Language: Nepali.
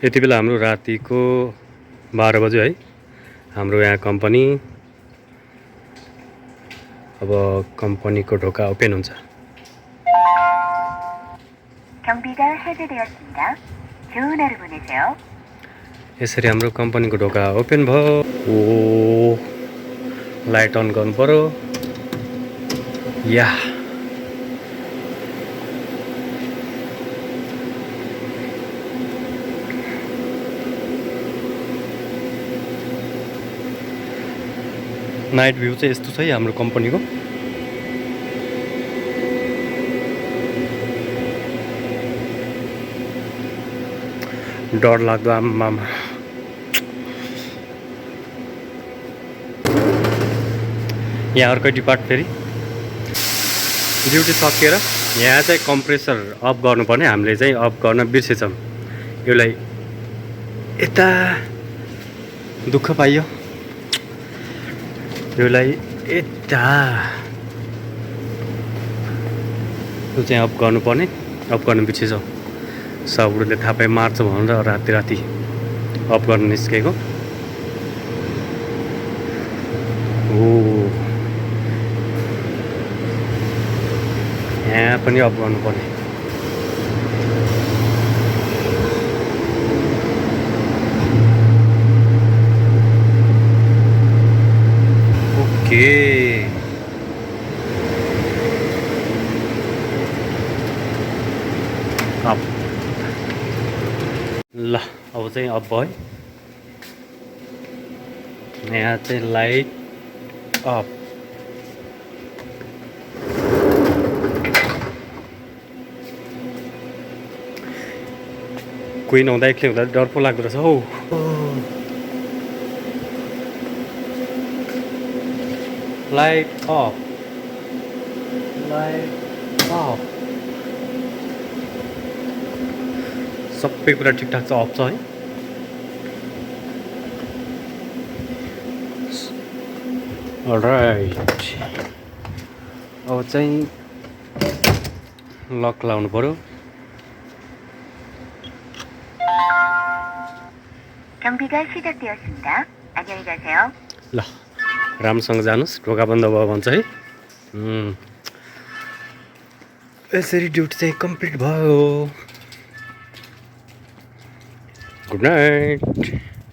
यति बेला हाम्रो रातिको 12 बज्यो है। हाम्रो यहाँ कम्पनी अब कम्पनीको ढोका ओपन हुन्छ। 경비가 해제되었습니다. 좋은 하루 보내세요. यसरी हाम्रो कम्पनीको ढोका ओपन भयो। ओ लाइट अन गर्नु पर्यो। या नाइट भ्यू चाहिँ यस्तो छ है हाम्रो कम्पनीको। डर लाग्दो आमामा। यहाँ अर्कै डिपार्ट फेरि ड्युटी सकिएर यहाँ चाहिँ कम्प्रेसर अफ गर्नुपर्ने, हामीले चाहिँ अफ गर्न बिर्सेछौँ। यसलाई यता दुःख पाइयो, यसलाई यता यो चाहिँ अफ गर्नुपर्ने, अफ गर्न बिर्सेछौँ। सबले थाहा पाइ मार्छ भनेर राति राति अफ गर्न निस्केको। ओ यहाँ पनि अफ गर्नुपर्ने। ओके अफ ल, अब चाहिँ अफ भयो। यहाँ चाहिँ लाइट अफ। कोही नहुँदा एक्लै हुँदा डर पो लाग्दो रहेछ हौ। Light of, light of. सबै कुरा ठिकठाक छ, अफ छ है। अलराइट, अब चाहिँ लक लाउनु पर्यो। 경비가 시작되었습니다. 안녕히 가세요. ल राम्रोसँग जानुहोस्, ढोका बन्द भयो भन्छ है। यसरी ड्युटी चाहिँ कम्प्लिट भयो। Good night.